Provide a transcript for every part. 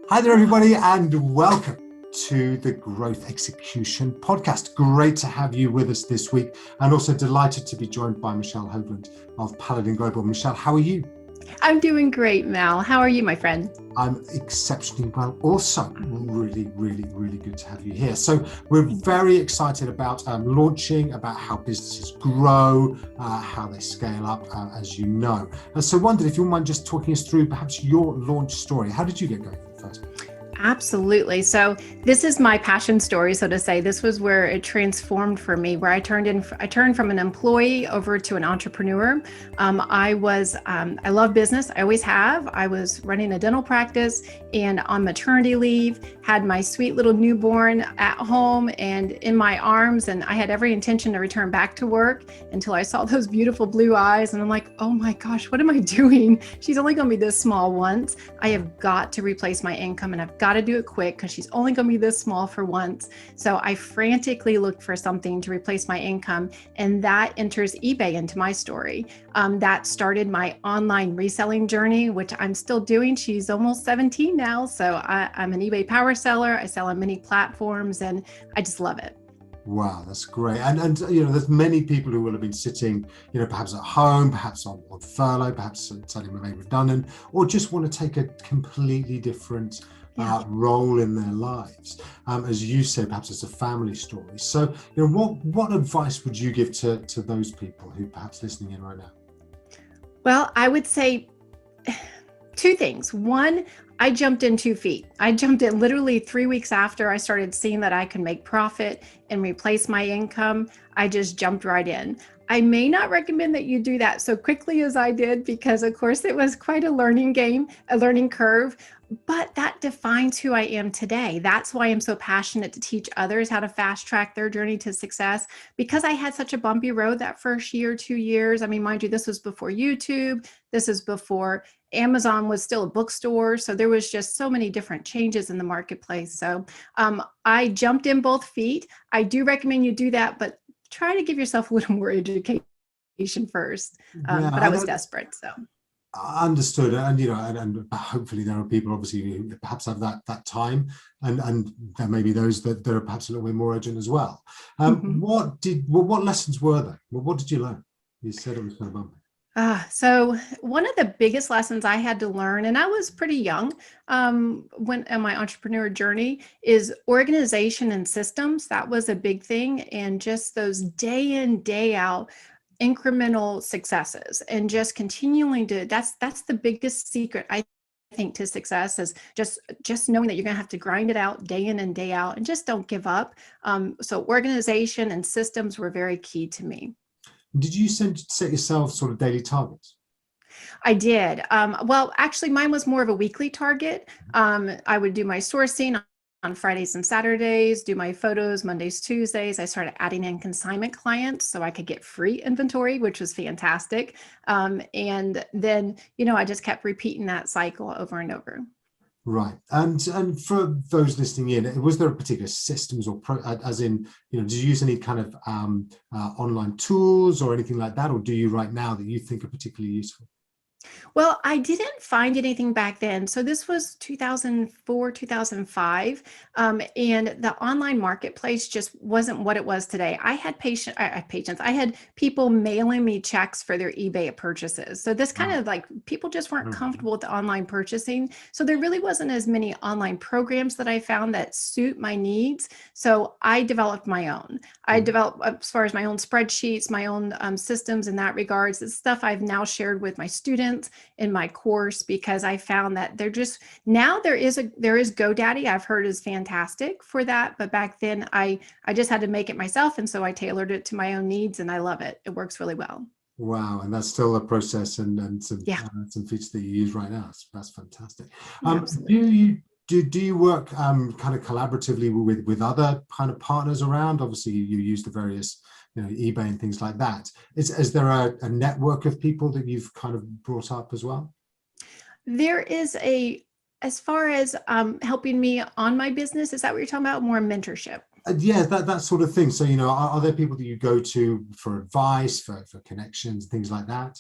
Hi there, everybody, and welcome to the Growth Execution Podcast. Great to have you with us this week, and also delighted to be joined by Michelle Hougland of Paladin Global. Michelle, how are you? I'm doing great, Mal. How are you, my friend? I'm exceptionally well. Also, really good to have you here. So we're very excited about launching, about how businesses grow, how they scale up, as you know. And so wondered if you wouldn't mind just talking us through perhaps your launch story. How did you get going first? Absolutely. So this is my passion story, so to say. This was where it transformed for me, where I turned from an employee over to an entrepreneur. I love business. I always have. I was running a dental practice and on maternity leave, had my sweet little newborn at home and in my arms. And I had every intention to return back to work until I saw those beautiful blue eyes. And I'm like, oh my gosh, what am I doing? She's only going to be this small once. I have got to replace my income, and I've got to do it quick because she's only going to be this small for once. So I frantically looked for something to replace my income, and that enters eBay into my story. That started my online reselling journey, which I'm still doing. She's almost 17 now, so I'm an eBay power seller. I sell on many platforms, and I just love it. Wow, that's great. And there's many people who will have been sitting, perhaps at home, perhaps on furlough, perhaps suddenly made redundant, or just want to take a completely different role in their lives. As you say, perhaps it's a family story. So, what advice would you give to those people who perhaps listening in right now? Well, I would say two things. One, I jumped in 2 feet. I jumped in literally 3 weeks after I started seeing that I could make profit and replace my income. I just jumped right in. I may not recommend that you do that so quickly as I did, because of course it was quite a learning curve, but that defines who I am today. That's why I'm so passionate to teach others how to fast track their journey to success, because I had such a bumpy road that first year, 2 years. I mean, mind you, this was before YouTube. This is before Amazon was still a bookstore. So there was just so many different changes in the marketplace. So I jumped in both feet. I do recommend you do that, but try to give yourself a little more education first. But I was desperate. So understood. And hopefully there are people obviously who perhaps have that time, and there may be those that are perhaps a little bit more urgent as well. What lessons were there? What did you learn? You said it was kind of bumpy. So one of the biggest lessons I had to learn, and I was pretty young when in my entrepreneur journey, is organization and systems. That was a big thing, and just those day in, day out incremental successes, and just continuing to. That's the biggest secret, I think, to success, is just knowing that you're going to have to grind it out day in and day out, and just don't give up. So organization and systems were very key to me. Did you set yourself sort of daily targets? I did. Well, actually, mine was more of a weekly target. I would do my sourcing on Fridays and Saturdays, do my photos Mondays, Tuesdays. I started adding in consignment clients so I could get free inventory, which was fantastic. And then, I just kept repeating that cycle over and over. Right. And for those listening in, was there a particular systems or as in, did you use any kind of online tools or anything like that? Or do you right now that you think are particularly useful? Well, I didn't find anything back then. So this was 2004, 2005. And the online marketplace just wasn't what it was today. I had patients. I had people mailing me checks for their eBay purchases. So this kind of like, people just weren't comfortable with the online purchasing. So there really wasn't as many online programs that I found that suit my needs. So I developed my own. I developed, as far as my own spreadsheets, my own systems in that regards. It's stuff I've now shared with my students in my course, because I found that now there is GoDaddy, I've heard, is fantastic for that. But back then I just had to make it myself. And so I tailored it to my own needs, and I love it. It works really well. Wow. And that's still a process and some features that you use right now. That's fantastic. Do you work kind of collaboratively with other kind of partners around? Obviously you use the various eBay and things like that. Is there a network of people that you've kind of brought up as well? There is as far as helping me on my business, is that what you're talking about? More mentorship? Yeah, that sort of thing. So, are there people that you go to for advice, for connections, things like that?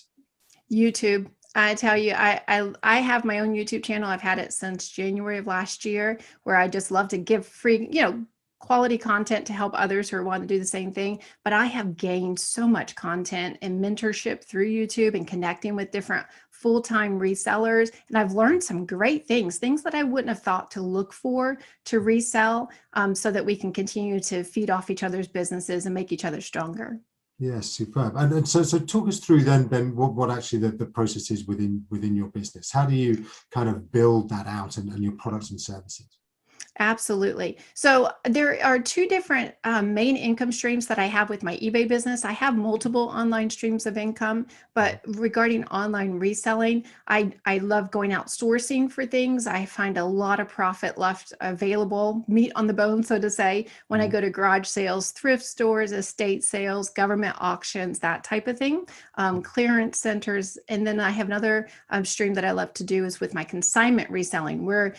YouTube. I tell you, I have my own YouTube channel. I've had it since January of last year, where I just love to give free, quality content to help others who want to do the same thing. But I have gained so much content and mentorship through YouTube and connecting with different full-time resellers. And I've learned some great things that I wouldn't have thought to look for to resell, so that we can continue to feed off each other's businesses and make each other stronger. Yes, superb. And so talk us through then what actually the process is within your business. How do you kind of build that out and your products and services? Absolutely. So there are two different main income streams that I have with my eBay business. I have multiple online streams of income, but regarding online reselling, I love going out sourcing for things. I find a lot of profit left available, meat on the bone, so to say, when I go to garage sales, thrift stores, estate sales, government auctions, that type of thing, clearance centers. And then I have another stream that I love to do is with my consignment reselling, where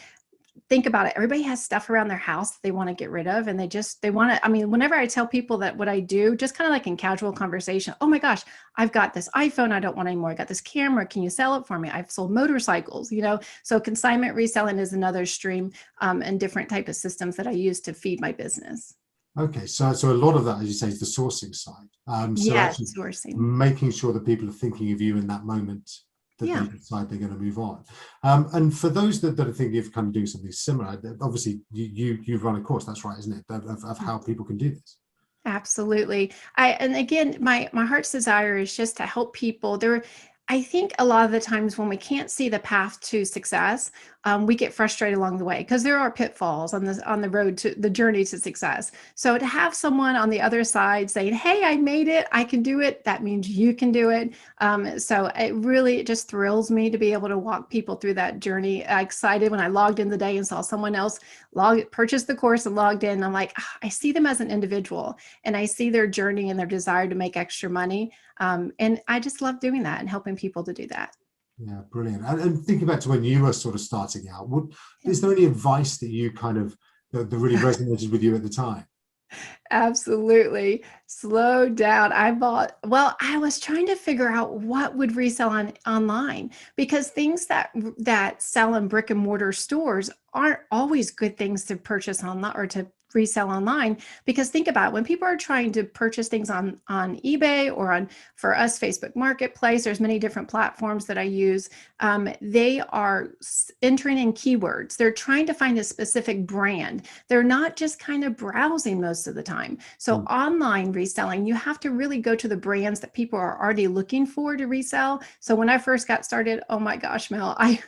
think about it. Everybody has stuff around their house that they want to get rid of. And they want to, I mean, whenever I tell people that what I do, just kind of like in casual conversation, oh my gosh, I've got this iPhone I don't want anymore. I got this camera. Can you sell it for me? I've sold motorcycles, So consignment reselling is another stream, and different type of systems that I use to feed my business. Okay, so a lot of that, as you say, is the sourcing side. So Yes, actually sourcing. making sure that people are thinking of you in that moment that Yeah. they decide they're going to move on. And for those that are thinking of kind of doing something similar, obviously you've run a course, that's right, isn't it, of how people can do this? Absolutely. And again, my heart's desire is just to help people. I think a lot of the times when we can't see the path to success, we get frustrated along the way because there are pitfalls on the road to the journey to success. So to have someone on the other side saying, "Hey, I made it. I can do it," that means you can do it. So it just thrills me to be able to walk people through that journey. I excited when I logged in the day and saw someone else purchased the course and logged in. I'm like, I see them as an individual, and I see their journey and their desire to make extra money. And I just love doing that and helping people to do that. Yeah, brilliant. And thinking back to when you were sort of starting out, Yeah. is there any advice that you kind of that really resonated with you at the time? Absolutely. Slow down. I was trying to figure out what would resell online, because things that sell in brick and mortar stores aren't always good things to purchase online or to resell online. Because think about it, when people are trying to purchase things on eBay or for us, Facebook Marketplace, there's many different platforms that I use. They are entering in keywords. They're trying to find a specific brand. They're not just kind of browsing most of the time. So online reselling, you have to really go to the brands that people are already looking for to resell. So when I first got started, oh my gosh, Mel, I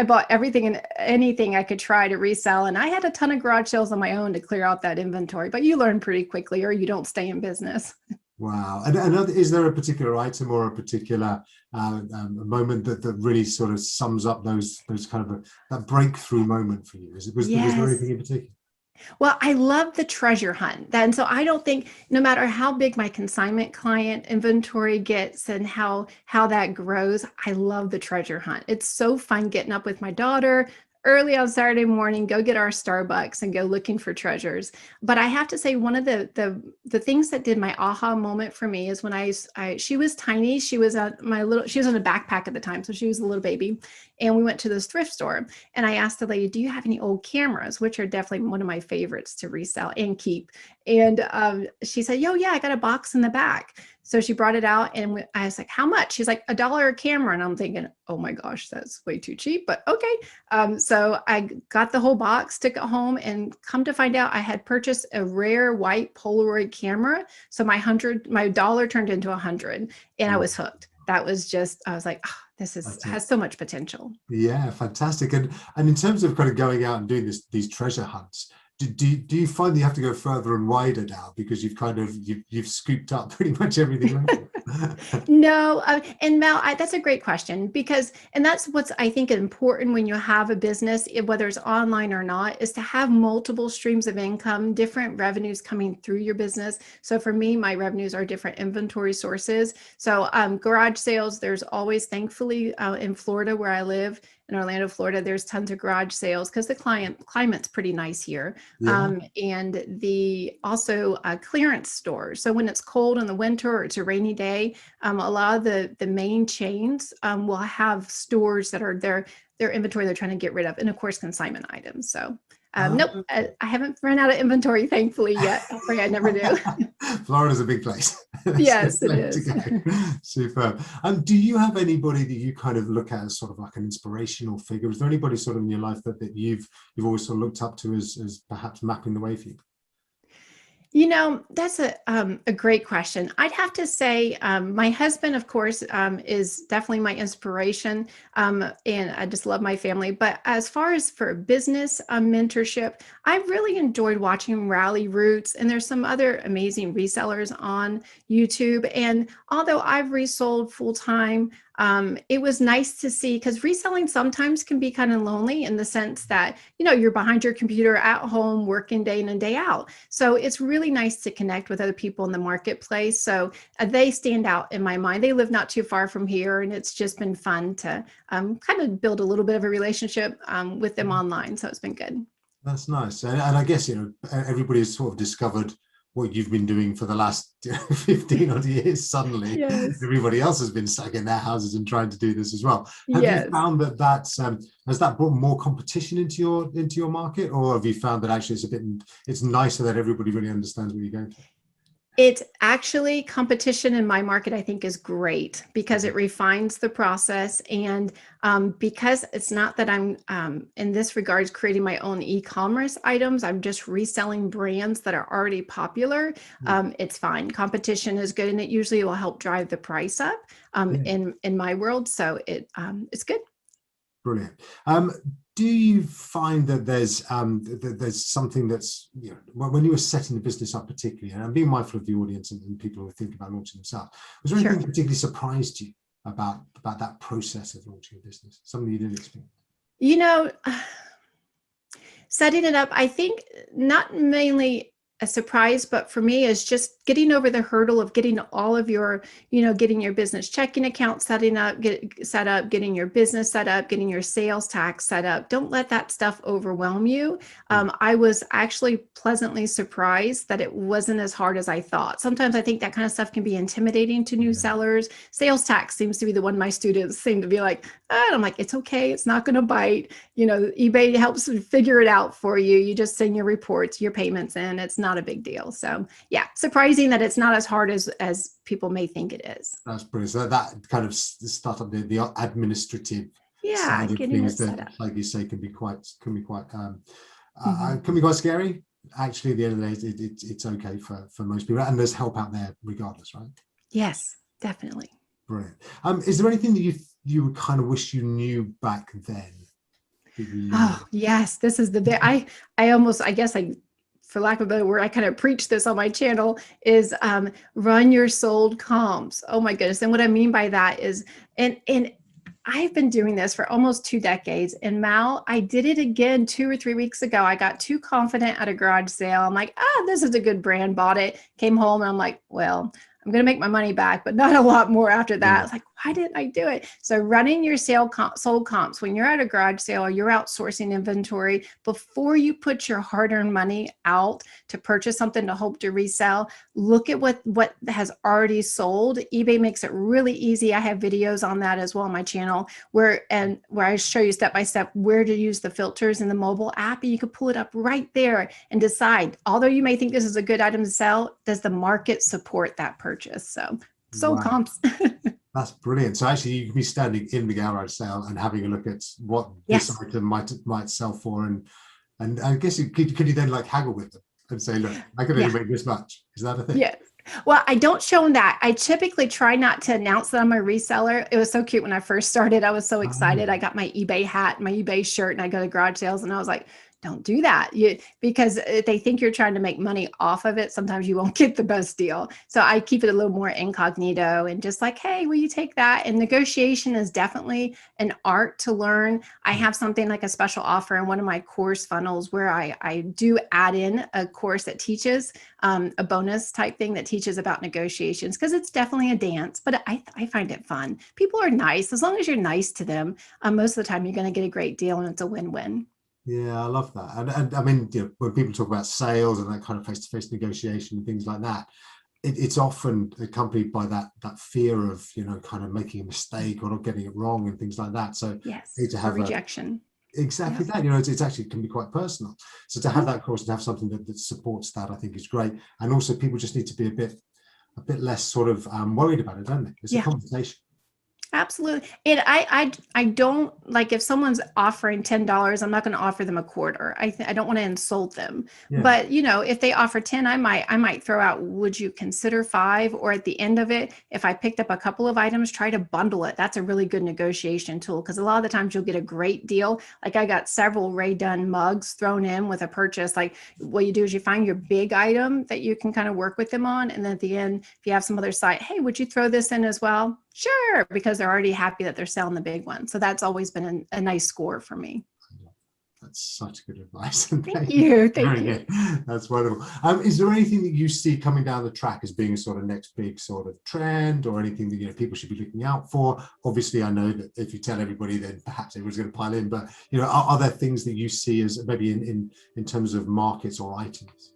bought everything and anything I could try to resell. And I had a ton of garage sales on my own to clear out that inventory, but you learn pretty quickly or you don't stay in business. Wow. And is there a particular item or a particular moment that really sort of sums up those kind of that breakthrough moment for you? Was there anything in particular? Well, I love the treasure hunt. And so I don't think, no matter how big my consignment client inventory gets and how that grows, I love the treasure hunt. It's so fun getting up with my daughter early on Saturday morning, go get our Starbucks and go looking for treasures. But I have to say, one of the things that did my aha moment for me is when she was tiny. She was she was in a backpack at the time, so she was a little baby. And we went to this thrift store, and I asked the lady, "Do you have any old cameras?" Which are definitely one of my favorites to resell and keep. And she said, "Yo, yeah, I got a box in the back." So she brought it out, and I was like, "How much?" She's like, $1 a camera. And I'm thinking, oh my gosh, that's way too cheap, but okay. So I got the whole box, took it home, and come to find out I had purchased a rare white Polaroid camera. So my $1 turned into 100, and I was hooked. That was just, I was like, oh, this has so much potential. Yeah, fantastic. And in terms of kind of going out and doing these treasure hunts, do you find that you have to go further and wider now because you've scooped up pretty much everything? No, and Mel, that's a great question, and that's what's, I think, important when you have a business, whether it's online or not, is to have multiple streams of income, different revenues coming through your business. So for me, my revenues are different inventory sources. So garage sales, there's always, thankfully, in Florida where I live, in Orlando, Florida, there's tons of garage sales because the climate's pretty nice here. Yeah. And the also clearance stores. So when it's cold in the winter or it's a rainy day, a lot of the main chains will have stores that are their inventory they're trying to get rid of, and of course consignment items. So nope, I haven't run out of inventory, thankfully, yet. I pray I never do. Florida's a big place. Yes, it is. Superb. Do you have anybody that you kind of look at as sort of like an inspirational figure? Is there anybody sort of in your life that you've always sort of looked up to as perhaps mapping the way for you? That's a great question. I'd have to say my husband, of course, is definitely my inspiration, and I just love my family. But as far as for business mentorship, I really enjoyed watching Rally Roots, and there's some other amazing resellers on YouTube. And although I've resold full time, it was nice to see, because reselling sometimes can be kind of lonely in the sense that, you're behind your computer at home working day in and day out. So it's really nice to connect with other people in the marketplace. So they stand out in my mind. They live not too far from here, and it's just been fun to kind of build a little bit of a relationship with them online. So it's been good. That's nice. And I guess, everybody has sort of discovered what you've been doing for the last 15 odd years. Suddenly, yes. Everybody else has been stuck in their houses and trying to do this as well. Have yes. you found that has that brought more competition into your market, or have you found that actually it's nicer that everybody really understands what you're going through? It's actually, competition in my market, I think, is great because it refines the process. And because it's not that I'm, in this regards, creating my own e-commerce items, I'm just reselling brands that are already popular. It's fine. Competition is good, and it usually will help drive the price up in my world. So it's good. Brilliant. Do you find that there's something that's, when you were setting the business up particularly, and I'm being mindful of the audience and people who are thinking about launching themselves, was there anything that particularly surprised you about that process of launching a business? Something you didn't expect? Setting it up, I think not mainly a surprise, but for me is just getting over the hurdle of getting all of your, getting your business checking account setting up, set up, getting your business set up, getting your sales tax set up. Don't let that stuff overwhelm you. I was actually pleasantly surprised that it wasn't as hard as I thought. Sometimes I think that kind of stuff can be intimidating to new sellers. Sales tax seems to be the one my students seem to be like, and I'm like, it's okay. It's not going to bite. eBay helps figure it out for you. You just send your reports, your payments in. It's not a big deal. So yeah, surprising that it's not as hard as people may think it is. That's brilliant. So that kind of start up the administrative side of things that, like you say, can be quite scary. Actually, at the end of the day, it's okay for most people, and there's help out there regardless, right? Yes, definitely. Brilliant. Is there anything that you kind of wish you knew back then? Oh yes, this is the bit. I guess for lack of a better word, I kind of preach this on my channel, is run your sold comps. Oh my goodness. And what I mean by that is, and I've been doing this for almost 2 decades. And Mal, I did it again 2 or 3 weeks ago. I got too confident at a garage sale. I'm like, this is a good brand, bought it, came home, and I'm like, well, I'm going to make my money back, but not a lot more after that. It's like, why didn't I do it? So running your sold comps, when you're at a garage sale or you're outsourcing inventory, before you put your hard-earned money out to purchase something to hope to resell, look at what has already sold. eBay makes it really easy. I have videos on that as well on my channel where I show you step by step where to use the filters in the mobile app. And you can pull it up right there and decide, although you may think this is a good item to sell, does the market support that purchase? So sold comps. That's brilliant. So actually you can be standing in the garage sale and having a look at what this item might sell for, and I guess could you then like haggle with them and say, look, I can only make this much. Is that a thing? Yes. Well, I don't show them that. I typically try not to announce that I'm a reseller. It was so cute when I first started. I was so excited. I got my eBay hat, my eBay shirt, and I go to garage sales, and I was like, don't do that. Because if they think you're trying to make money off of it, sometimes you won't get the best deal. So I keep it a little more incognito and just like, hey, will you take that? And negotiation is definitely an art to learn. I have something like a special offer in one of my course funnels where I do add in a course that teaches a bonus type thing that teaches about negotiations, because it's definitely a dance, but I find it fun. People are nice. As long as you're nice to them, most of the time you're going to get a great deal and it's a win-win. Yeah, I love that. And I mean, when people talk about sales and that kind of face-to-face negotiation and things like that, it's often accompanied by that fear of, kind of making a mistake or not getting it wrong and things like that. So yes, to have rejection. Exactly that. It's actually can be quite personal. So to have that course and have something that supports that, I think is great. And also people just need to be a bit less sort of worried about it, don't they? It's a conversation. Absolutely. And I don't like, if someone's offering $10, I'm not going to offer them a quarter. I don't want to insult them. Yeah. But if they offer 10, I might throw out, would you consider 5? Or at the end of it, if I picked up a couple of items, try to bundle it. That's a really good negotiation tool, because a lot of the times you'll get a great deal. Like I got several Ray Dunn mugs thrown in with a purchase. Like what you do is you find your big item that you can kind of work with them on. And then at the end, if you have some other site, hey, would you throw this in as well? Sure, because they're already happy that they're selling the big one. So that's always been a nice score for me. That's such good advice. Thank you. Thank you. Good. That's wonderful. Is there anything that you see coming down the track as being a sort of next big sort of trend, or anything that people should be looking out for? Obviously, I know that if you tell everybody, then perhaps everyone's going to pile in. But are there things that you see as maybe in terms of markets or items?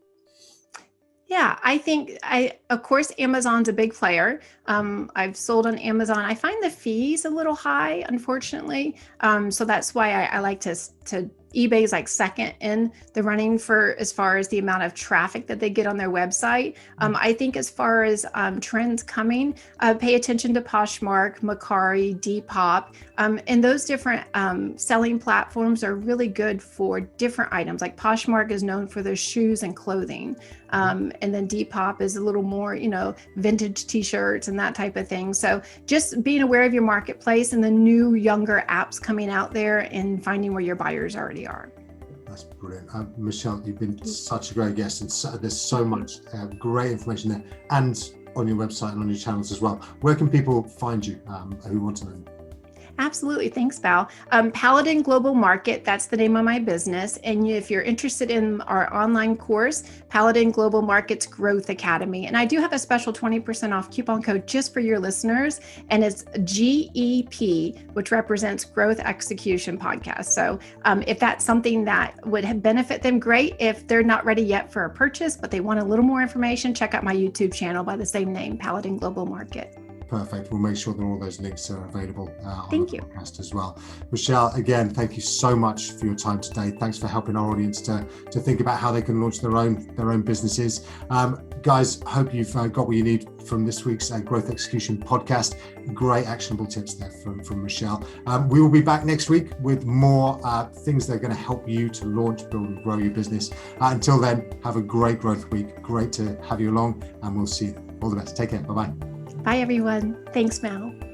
Yeah, I think of course, Amazon's a big player. I've sold on Amazon. I find the fees a little high, unfortunately. So that's why I like to eBay is like second in the running for as far as the amount of traffic that they get on their website. I think as far as trends coming, pay attention to Poshmark, Mercari, Depop, and those different selling platforms are really good for different items. Like Poshmark is known for their shoes and clothing. And then Depop is a little more, vintage t-shirts and that type of thing. So just being aware of your marketplace and the new younger apps coming out there and finding where your buyers already are. That's brilliant. Michelle, you've been such a great guest, and there's so much great information there, and on your website and on your channels as well. Where can people find you who want to know? Absolutely. Thanks, Val. Paladin Global Market, that's the name of my business. And if you're interested in our online course, Paladin Global Market's Growth Academy. And I do have a special 20% off coupon code just for your listeners. And it's GEP, which represents Growth Execution Podcast. So if that's something that would benefit them, great. If they're not ready yet for a purchase, but they want a little more information, check out my YouTube channel by the same name, Paladin Global Market. Perfect. We'll make sure that all those links are available on the podcast as well. Michelle, again, thank you so much for your time today. Thanks for helping our audience to think about how they can launch their own businesses. Guys, hope you've got what you need from this week's Growth Execution podcast. Great actionable tips there from Michelle. We will be back next week with more things that are going to help you to launch, build, and grow your business. Until then, have a great growth week. Great to have you along, and we'll see you. All the best. Take care. Bye-bye. Bye, everyone. Thanks, Mal.